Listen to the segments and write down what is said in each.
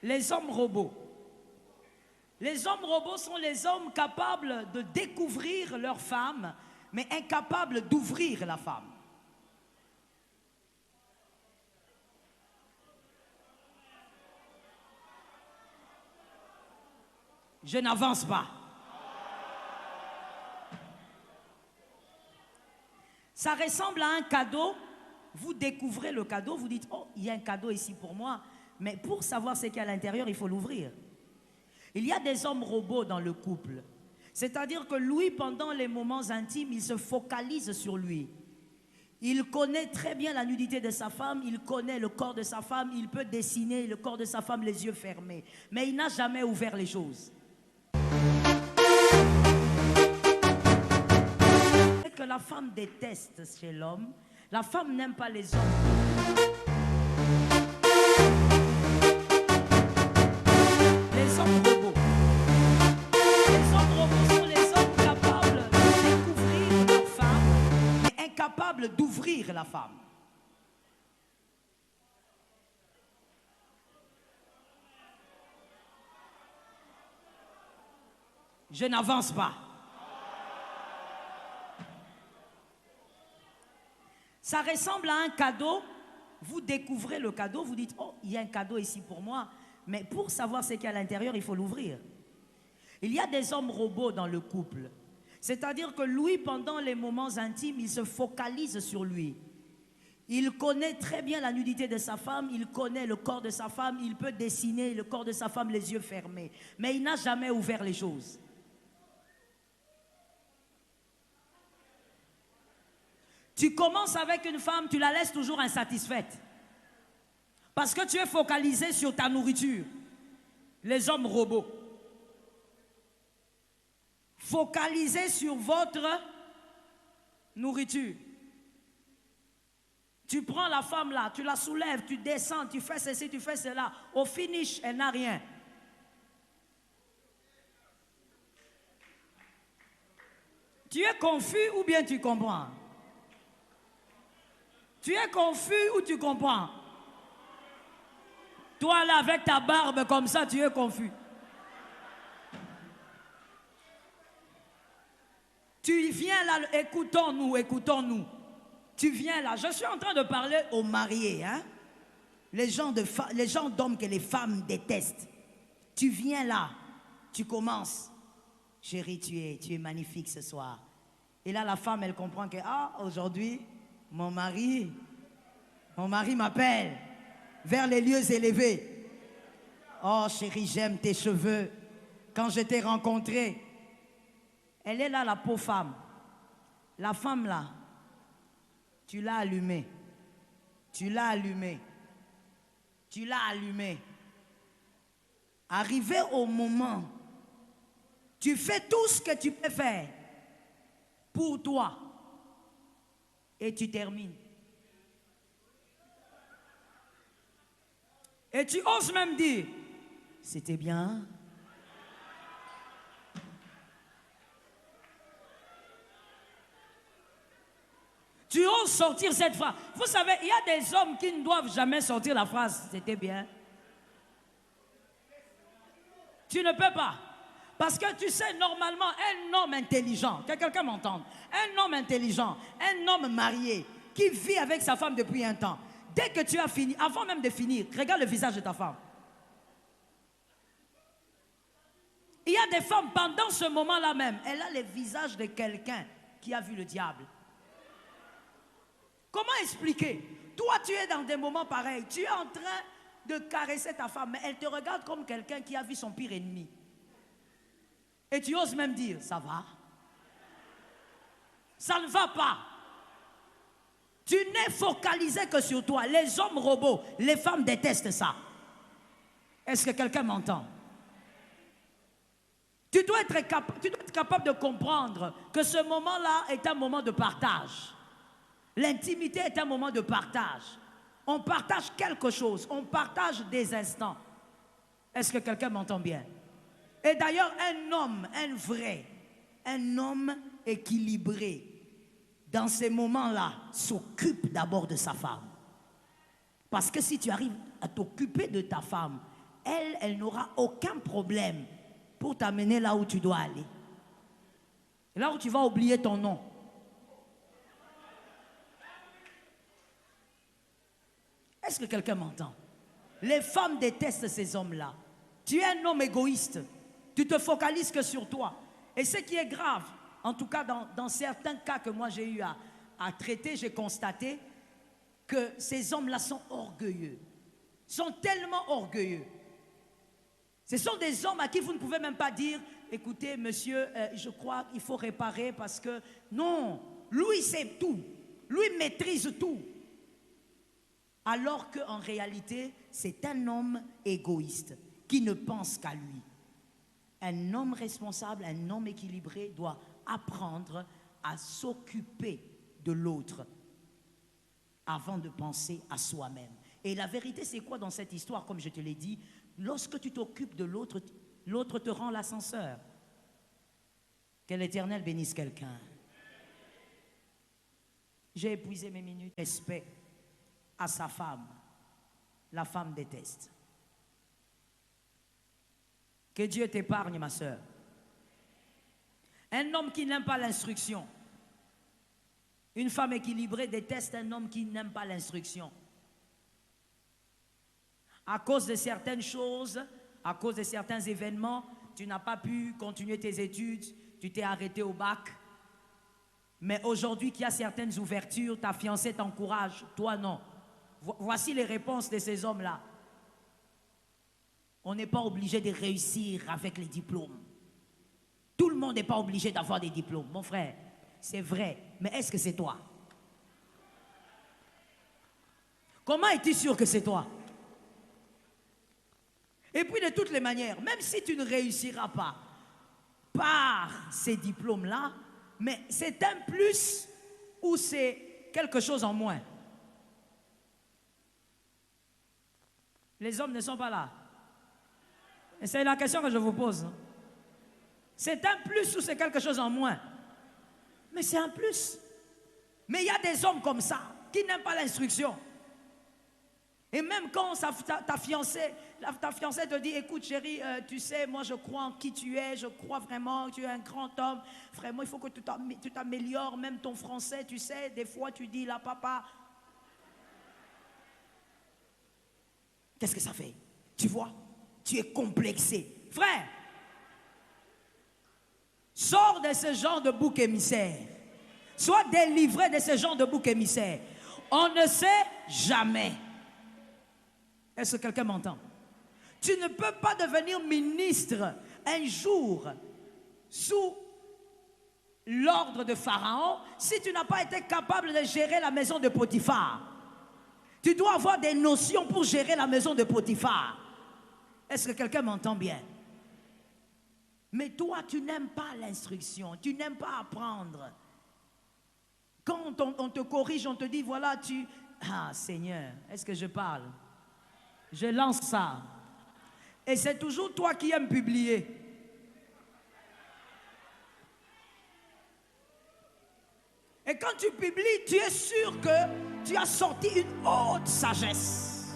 Les hommes robots. Les hommes robots sont les hommes capables de découvrir leur femme, mais incapables d'ouvrir la femme. Je n'avance pas. Ça ressemble à un cadeau. Vous découvrez le cadeau, vous dites, oh, il y a un cadeau ici pour moi. Mais pour savoir ce qu'il y a à l'intérieur, il faut l'ouvrir. Il y a des hommes robots dans le couple. C'est-à-dire que lui, pendant les moments intimes, il se focalise sur lui. Il connaît très bien la nudité de sa femme, il connaît le corps de sa femme, il peut dessiner le corps de sa femme les yeux fermés. Mais il n'a jamais ouvert les choses. C'est que la femme déteste chez l'homme. La femme n'aime pas les hommes. Les hommes robots. Les hommes robots sont les hommes capables de découvrir leur femme, mais incapables d'ouvrir la femme. Je n'avance pas. Ça ressemble à un cadeau. Vous découvrez le cadeau, vous dites, oh, il y a un cadeau ici pour moi. Mais pour savoir ce qu'il y a à l'intérieur, il faut l'ouvrir. Il y a des hommes robots dans le couple. C'est-à-dire que lui, pendant les moments intimes, il se focalise sur lui. Il connaît très bien la nudité de sa femme, il connaît le corps de sa femme, il peut dessiner le corps de sa femme les yeux fermés. Mais il n'a jamais ouvert les choses. Tu commences avec une femme, tu la laisses toujours insatisfaite. Parce que tu es focalisé sur ta nourriture. Les hommes robots. Focalisés sur votre nourriture. Tu prends la femme là, tu la soulèves, tu descends, tu fais ceci, tu fais cela. Au finish, elle n'a rien. Tu es confus ou bien tu comprends? Tu es confus ou tu comprends? Toi là, avec ta barbe comme ça, tu es confus. Tu viens là, écoutons-nous, écoutons-nous. Tu viens là, je suis en train de parler aux mariés, hein? Les gens d'hommes que les femmes détestent. Tu viens là, tu commences. Chérie, tu es magnifique ce soir. Et là, la femme, elle comprend que, aujourd'hui, mon mari m'appelle vers les lieux élevés. Oh chérie, j'aime tes cheveux. Quand je t'ai rencontré, elle est là, la pauvre femme. La femme là, tu l'as allumée. Tu l'as allumée. Tu l'as allumée. Arrivé au moment, tu fais tout ce que tu peux faire pour toi. Et tu termines. Et tu oses même dire, c'était bien. Tu oses sortir cette phrase. Vous savez, il y a des hommes qui ne doivent jamais sortir la phrase, c'était bien. Tu ne peux pas. Parce que tu sais, normalement, un homme intelligent, que quelqu'un m'entende, un homme intelligent, un homme marié, qui vit avec sa femme depuis un temps, dès que tu as fini, avant même de finir, regarde le visage de ta femme. Il y a des femmes, pendant ce moment-là même, elle a le visage de quelqu'un qui a vu le diable. Comment expliquer? Toi, tu es dans des moments pareils, tu es en train de caresser ta femme, mais elle te regarde comme quelqu'un qui a vu son pire ennemi. Et tu oses même dire, ça va? Ça ne va pas. Tu n'es focalisé que sur toi. Les hommes robots, les femmes détestent ça. Est-ce que quelqu'un m'entend? Tu dois être capable de comprendre que ce moment-là est un moment de partage. L'intimité est un moment de partage. On partage quelque chose, on partage des instants. Est-ce que quelqu'un m'entend bien? Et d'ailleurs, un homme, un homme équilibré, dans ces moments-là, s'occupe d'abord de sa femme. Parce que si tu arrives à t'occuper de ta femme, elle n'aura aucun problème pour t'amener là où tu dois aller. Là où tu vas oublier ton nom. Est-ce que quelqu'un m'entend? Les femmes détestent ces hommes-là. Tu es un homme égoïste. Tu te focalises que sur toi. Et ce qui est grave, en tout cas dans certains cas que moi j'ai eu à traiter, j'ai constaté que ces hommes-là sont orgueilleux. Sont tellement orgueilleux. Ce sont des hommes à qui vous ne pouvez même pas dire, écoutez monsieur, je crois qu'il faut réparer parce que... Non, lui sait tout. Lui maîtrise tout. Alors qu'en réalité, c'est un homme égoïste qui ne pense qu'à lui. Un homme responsable, un homme équilibré doit apprendre à s'occuper de l'autre avant de penser à soi-même. Et la vérité, c'est quoi dans cette histoire? Comme je te l'ai dit, lorsque tu t'occupes de l'autre, l'autre te rend l'ascenseur. Que l'Éternel bénisse quelqu'un. J'ai épuisé mes minutes. Respect à sa femme. La femme déteste. Que Dieu t'épargne, ma soeur. Un homme qui n'aime pas l'instruction. Une femme équilibrée déteste un homme qui n'aime pas l'instruction. À cause de certaines choses, à cause de certains événements, tu n'as pas pu continuer tes études, tu t'es arrêté au bac. Mais aujourd'hui qu'il y a certaines ouvertures, ta fiancée t'encourage, toi non. Voici les réponses de ces hommes-là. On n'est pas obligé de réussir avec les diplômes. Tout le monde n'est pas obligé d'avoir des diplômes. Mon frère, c'est vrai, mais est-ce que c'est toi? Comment es-tu sûr que c'est toi? Et puis de toutes les manières, même si tu ne réussiras pas par ces diplômes-là, mais c'est un plus ou c'est quelque chose en moins? Les hommes ne sont pas là. Et c'est la question que je vous pose. C'est un plus ou c'est quelque chose en moins? Mais c'est un plus. Mais il y a des hommes comme ça qui n'aiment pas l'instruction. Et même quand ta fiancée te dit, écoute chérie, tu sais, moi je crois en qui tu es, je crois vraiment que tu es un grand homme. Vraiment, il faut que tu t'améliores, même ton français, tu sais, des fois tu dis là, papa. Qu'est-ce que ça fait? Tu vois? Tu es complexé. Frère, sors de ce genre de bouc émissaire. Sois délivré de ce genre de bouc émissaire. On ne sait jamais. Est-ce que quelqu'un m'entend? Tu ne peux pas devenir ministre un jour sous l'ordre de Pharaon si tu n'as pas été capable de gérer la maison de Potiphar. Tu dois avoir des notions pour gérer la maison de Potiphar. Est-ce que quelqu'un m'entend bien? Mais toi, tu n'aimes pas l'instruction, tu n'aimes pas apprendre. Quand on te corrige, on te dit, voilà, tu... Ah, Seigneur, est-ce que je parle? Je lance ça. Et c'est toujours toi qui aimes publier. Et quand tu publies, tu es sûr que tu as sorti une haute sagesse.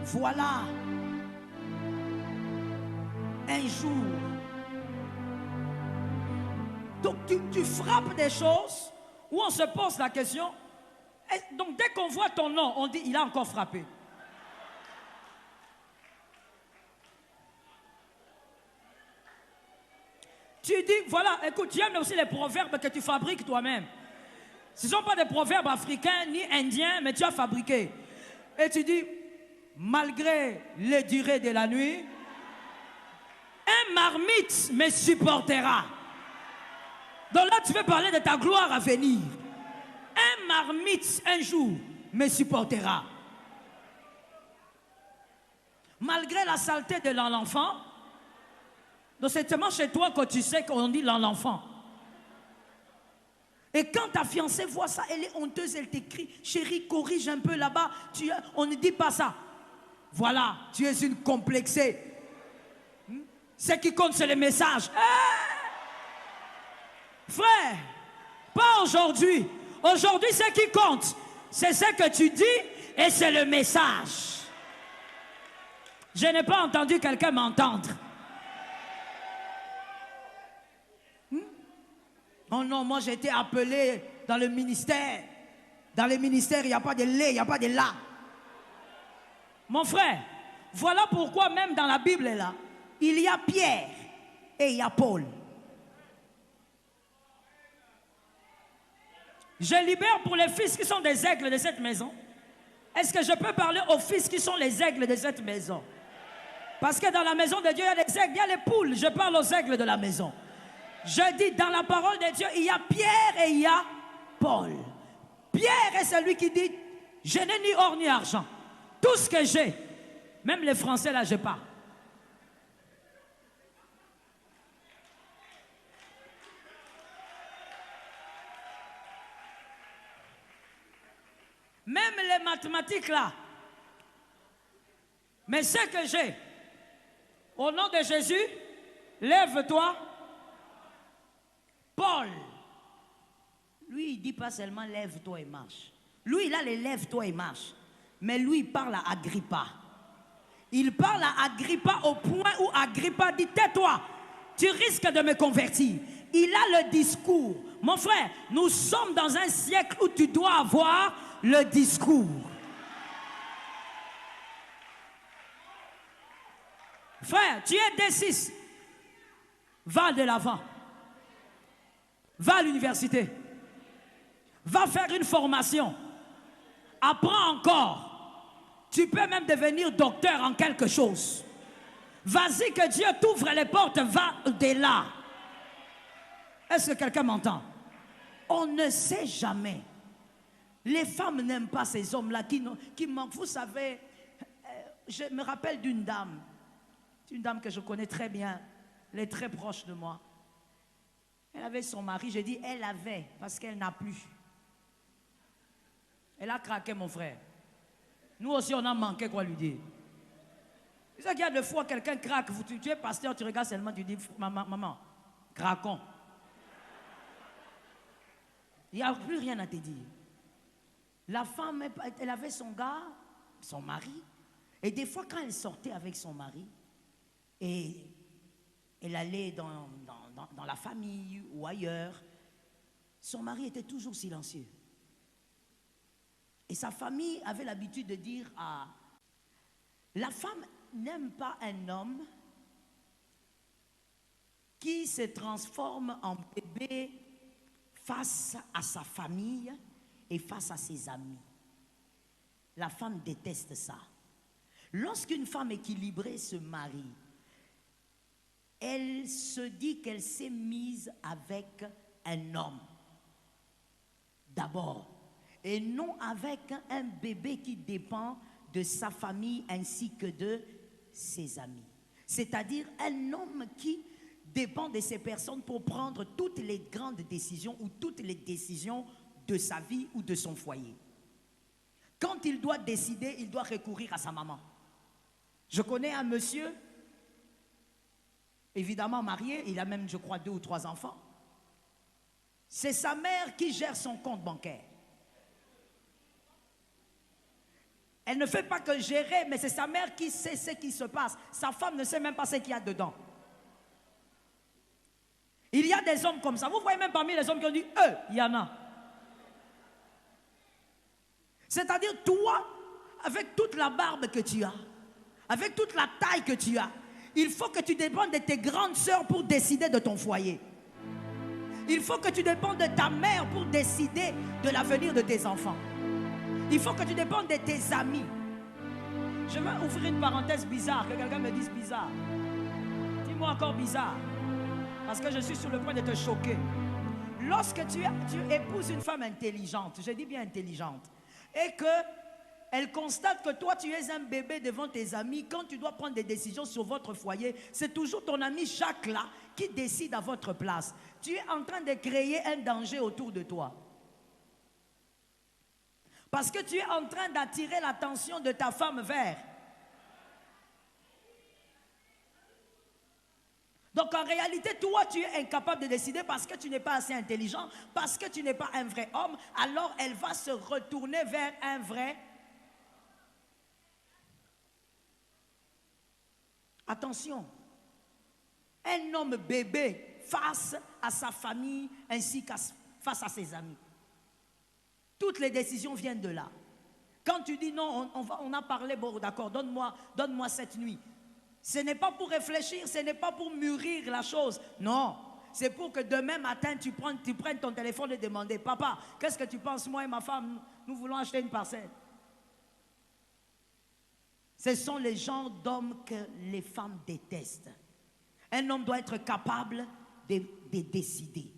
Voilà. Un jour. Donc tu frappes des choses où on se pose la question. Et donc dès qu'on voit ton nom, on dit il a encore frappé. Tu dis, voilà, écoute, tu aimes aussi les proverbes que tu fabriques toi-même. Ce ne sont pas des proverbes africains ni indiens, mais tu as fabriqué. Et tu dis, malgré les durées de la nuit, un marmite me supportera. Donc là, tu veux parler de ta gloire à venir. Un marmite, un jour, me supportera. Malgré la saleté de l'enfant, donc c'est seulement chez toi que tu sais qu'on dit l'enfant. Et quand ta fiancée voit ça, elle est honteuse, elle t'écrit, chérie, corrige un peu là-bas, on ne dit pas ça. Voilà, tu es une complexée. Ce qui compte, c'est les messages. Frère, pas aujourd'hui. Aujourd'hui, ce qui compte, C'est ce que tu dis et c'est le message. Je n'ai pas entendu quelqu'un m'entendre. Oh non, moi j'ai été appelé dans le ministère. Dans les ministères, il n'y a pas de lait, il n'y a pas de là. Mon frère, voilà pourquoi même dans la Bible là, il y a Pierre et il y a Paul. Je libère pour les fils qui sont des aigles de cette maison. Est-ce que je peux parler aux fils qui sont les aigles de cette maison? Parce que dans la maison de Dieu, il y a des aigles, il y a les poules. Je parle aux aigles de la maison. Je dis, dans la parole de Dieu, il y a Pierre et il y a Paul. Pierre est celui qui dit, je n'ai ni or ni argent. Tout ce que j'ai, même les Français là, je parle. Même les mathématiques là. Mais ce que j'ai, au nom de Jésus, lève-toi. Paul, lui, il ne dit pas seulement lève-toi et marche. Lui, il a les lève-toi et marche. Mais lui, il parle à Agrippa. Il parle à Agrippa au point où Agrippa dit, tais-toi, tu risques de me convertir. Il a le discours. Mon frère, nous sommes dans un siècle où tu dois avoir le discours. Frère, tu es D6. Va de l'avant. Va à l'université. Va faire une formation. Apprends encore. Tu peux même devenir docteur en quelque chose. Vas-y que Dieu t'ouvre les portes. Va de là. Est-ce que quelqu'un m'entend? On ne sait jamais. Les femmes n'aiment pas ces hommes-là qui manquent. Vous savez, je me rappelle d'une dame. Une dame que je connais très bien. Elle est très proche de moi. Elle avait son mari. Je dis, elle avait, parce qu'elle n'a plus. Elle a craqué, mon frère. Nous aussi, on a manqué quoi lui dire. C'est ça qu'il y a des fois, quelqu'un craque. Tu es pasteur, tu regardes seulement, tu dis, maman, craquons. Il n'y a plus rien à te dire. La femme, elle avait son gars, son mari. Et des fois, quand elle sortait avec son mari, et elle allait dans la famille ou ailleurs, son mari était toujours silencieux. Et sa famille avait l'habitude de dire la femme n'aime pas un homme qui se transforme en bébé face à sa famille et face à ses amis. La femme déteste ça. Lorsqu'une femme équilibrée se marie, elle se dit qu'elle s'est mise avec un homme d'abord, et non avec un bébé qui dépend de sa famille ainsi que de ses amis. C'est-à-dire un homme qui dépend de ces personnes pour prendre toutes les grandes décisions ou toutes les décisions de sa vie ou de son foyer. Quand il doit décider, il doit recourir à sa maman. Je connais un monsieur, évidemment marié, il a même, je crois, 2 ou 3 enfants. C'est sa mère qui gère son compte bancaire. Elle ne fait pas que gérer, mais c'est sa mère qui sait ce qui se passe. Sa femme ne sait même pas ce qu'il y a dedans. Il y a des hommes comme ça. Vous voyez même parmi les hommes qui ont dit, il y en a. C'est-à-dire, toi, avec toute la barbe que tu as, avec toute la taille que tu as, il faut que tu dépendes de tes grandes sœurs pour décider de ton foyer. Il faut que tu dépendes de ta mère pour décider de l'avenir de tes enfants. Il faut que tu dépendes de tes amis. Je vais ouvrir une parenthèse bizarre, que quelqu'un me dise bizarre. Dis-moi encore bizarre, parce que je suis sur le point de te choquer. Lorsque tu épouses une femme intelligente, je dis bien intelligente, et qu'elle constate que toi tu es un bébé devant tes amis, quand tu dois prendre des décisions sur votre foyer, c'est toujours ton ami Jacques là qui décide à votre place. Tu es en train de créer un danger autour de toi. Parce que tu es en train d'attirer l'attention de ta femme vers. Donc en réalité, toi, tu es incapable de décider parce que tu n'es pas assez intelligent, parce que tu n'es pas un vrai homme, alors elle va se retourner vers un vrai. Attention, un homme bébé face à sa famille ainsi que face à ses amis. Toutes les décisions viennent de là. Quand tu dis non, on a parlé, bon d'accord, donne-moi cette nuit. Ce n'est pas pour réfléchir, ce n'est pas pour mûrir la chose. Non, c'est pour que demain matin, tu prennes ton téléphone et demander, papa, qu'est-ce que tu penses, moi et ma femme, nous voulons acheter une parcelle. Ce sont les genres d'hommes que les femmes détestent. Un homme doit être capable de décider.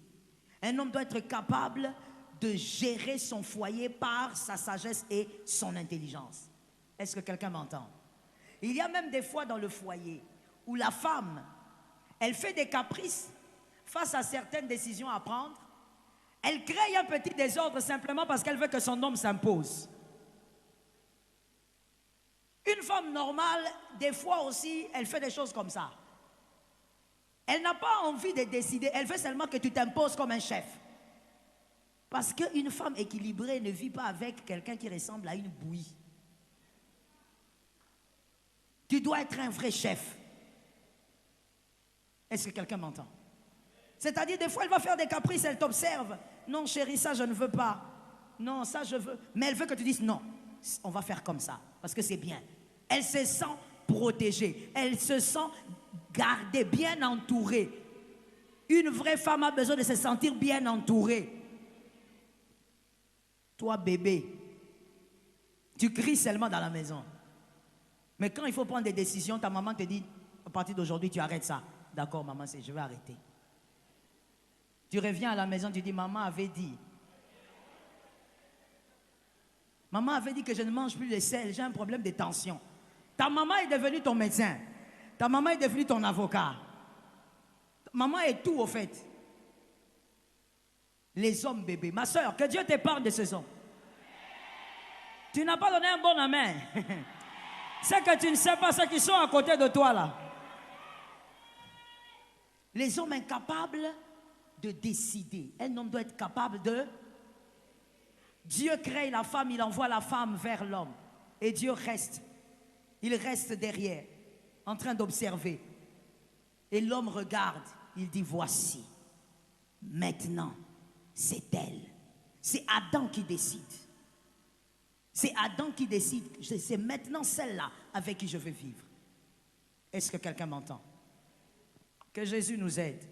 Un homme doit être capable de gérer son foyer par sa sagesse et son intelligence. Est-ce que quelqu'un m'entend? Il y a même des fois dans le foyer où la femme, elle fait des caprices face à certaines décisions à prendre. Elle crée un petit désordre simplement parce qu'elle veut que son homme s'impose. Une femme normale, des fois aussi, elle fait des choses comme ça. Elle n'a pas envie de décider, elle veut seulement que tu t'imposes comme un chef. Parce qu'une femme équilibrée ne vit pas avec quelqu'un qui ressemble à une bouillie. Tu dois être un vrai chef. Est-ce que quelqu'un m'entend? C'est-à-dire, des fois, elle va faire des caprices, elle t'observe. Non, chérie, ça, je ne veux pas. Non, ça, je veux. Mais elle veut que tu dises non, on va faire comme ça, parce que c'est bien. Elle se sent protégée. Elle se sent gardée, bien entourée. Une vraie femme a besoin de se sentir bien entourée. Toi, bébé, tu cries seulement dans la maison. Mais quand il faut prendre des décisions, ta maman te dit, à partir d'aujourd'hui, tu arrêtes ça. D'accord, maman, je vais arrêter. Tu reviens à la maison, tu dis, maman avait dit. Maman avait dit que je ne mange plus de sel, j'ai un problème de tension. Ta maman est devenue ton médecin. Ta maman est devenue ton avocat. Maman est tout au fait. Les hommes bébés. Ma soeur, que Dieu t'épargne de ces hommes. Tu n'as pas donné un bon amen. C'est que tu ne sais pas ceux qui sont à côté de toi là. Les hommes incapables de décider. Un homme doit être capable de... Dieu crée la femme, il envoie la femme vers l'homme. Et Dieu reste. Il reste derrière, en train d'observer. Et l'homme regarde, il dit, voici, maintenant, c'est elle. C'est Adam qui décide. C'est Adam qui décide. C'est maintenant celle-là avec qui je veux vivre. Est-ce que quelqu'un m'entend? Que Jésus nous aide.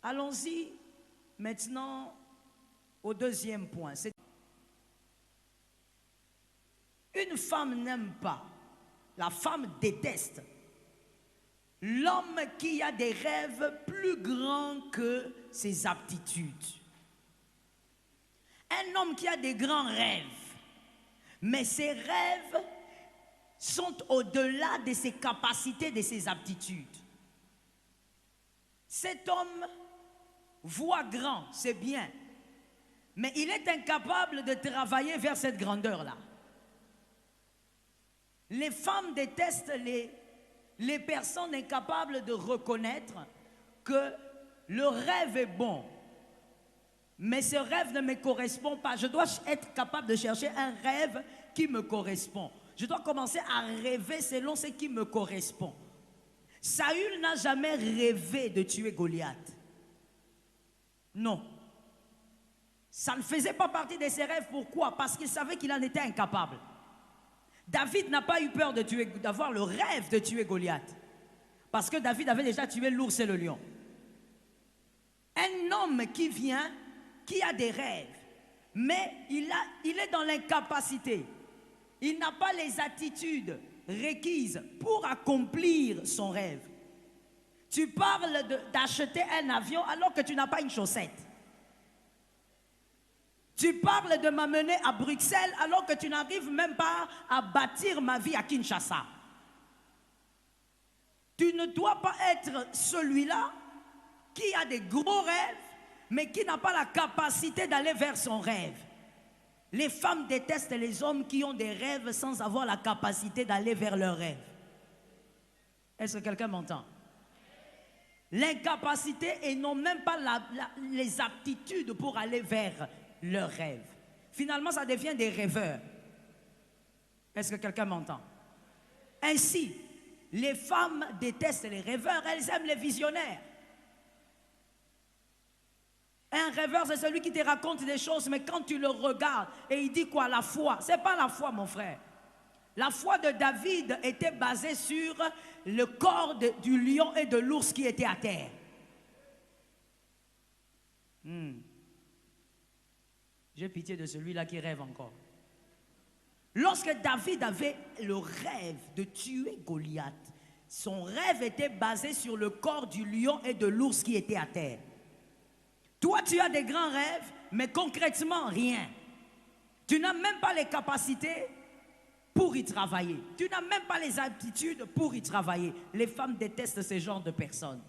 Allons-y maintenant au deuxième point. Une femme n'aime pas, la femme déteste l'homme qui a des rêves plus grands que ses aptitudes. Un homme qui a des grands rêves, mais ses rêves sont au-delà de ses capacités, de ses aptitudes. Cet homme voit grand, c'est bien, mais il est incapable de travailler vers cette grandeur-là. Les femmes détestent les personnes incapables de reconnaître que le rêve est bon, mais ce rêve ne me correspond pas. Je dois être capable de chercher un rêve qui me correspond. Je dois commencer à rêver selon ce qui me correspond. Saül n'a jamais rêvé de tuer Goliath. Non. Ça ne faisait pas partie de ses rêves. Pourquoi? Parce qu'il savait qu'il en était incapable. David n'a pas eu peur d'avoir le rêve de tuer Goliath. Parce que David avait déjà tué l'ours et le lion. Un homme qui vient, qui a des rêves, mais il est dans l'incapacité. Il n'a pas les attitudes requises pour accomplir son rêve. Tu parles d'acheter un avion alors que tu n'as pas une chaussette. Tu parles de m'amener à Bruxelles alors que tu n'arrives même pas à bâtir ma vie à Kinshasa. Tu ne dois pas être celui-là qui a des gros rêves, mais qui n'a pas la capacité d'aller vers son rêve. Les femmes détestent les hommes qui ont des rêves sans avoir la capacité d'aller vers leurs rêves. Est-ce que quelqu'un m'entend? L'incapacité et n'ont même pas les aptitudes pour aller vers leurs rêves. Finalement, ça devient des rêveurs. Est-ce que quelqu'un m'entend? Ainsi, les femmes détestent les rêveurs, elles aiment les visionnaires. Un rêveur, c'est celui qui te raconte des choses, mais quand tu le regardes, et il dit quoi? La foi. Ce n'est pas la foi, mon frère. La foi de David était basée sur le corps du lion et de l'ours qui étaient à terre. J'ai pitié de celui-là qui rêve encore. Lorsque David avait le rêve de tuer Goliath, son rêve était basé sur le corps du lion et de l'ours qui étaient à terre. Toi, tu as des grands rêves, mais concrètement, rien. Tu n'as même pas les capacités pour y travailler. Tu n'as même pas les aptitudes pour y travailler. Les femmes détestent ce genre de personnes.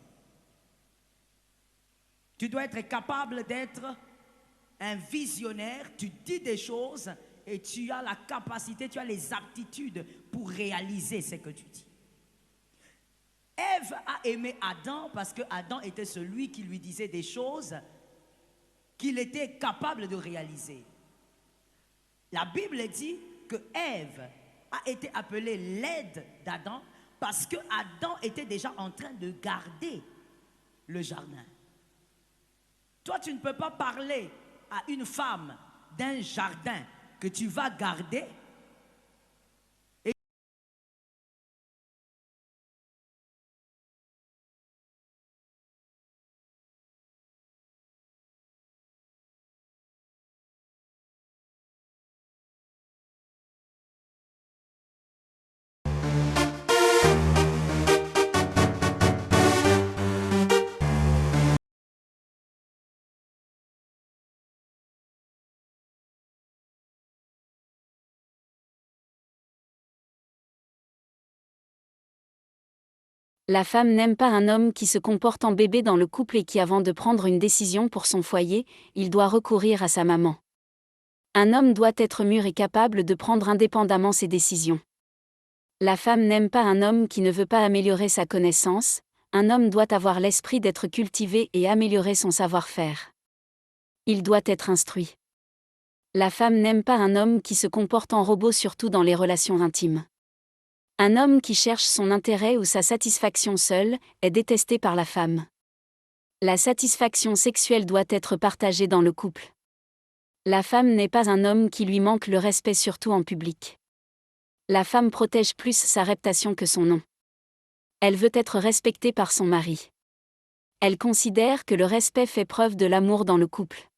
Tu dois être capable d'être un visionnaire. Tu dis des choses et tu as la capacité, tu as les aptitudes pour réaliser ce que tu dis. Ève a aimé Adam parce que Adam était celui qui lui disait des choses qu'il était capable de réaliser. La Bible dit que Ève a été appelée l'aide d'Adam parce que Adam était déjà en train de garder le jardin. Toi, tu ne peux pas parler à une femme d'un jardin que tu vas garder. La femme n'aime pas un homme qui se comporte en bébé dans le couple et qui, avant de prendre une décision pour son foyer, il doit recourir à sa maman. Un homme doit être mûr et capable de prendre indépendamment ses décisions. La femme n'aime pas un homme qui ne veut pas améliorer sa connaissance, un homme doit avoir l'esprit d'être cultivé et améliorer son savoir-faire. Il doit être instruit. La femme n'aime pas un homme qui se comporte en robot, surtout dans les relations intimes. Un homme qui cherche son intérêt ou sa satisfaction seul est détesté par la femme. La satisfaction sexuelle doit être partagée dans le couple. La femme n'est pas un homme qui lui manque le respect, surtout en public. La femme protège plus sa réputation que son nom. Elle veut être respectée par son mari. Elle considère que le respect fait preuve de l'amour dans le couple.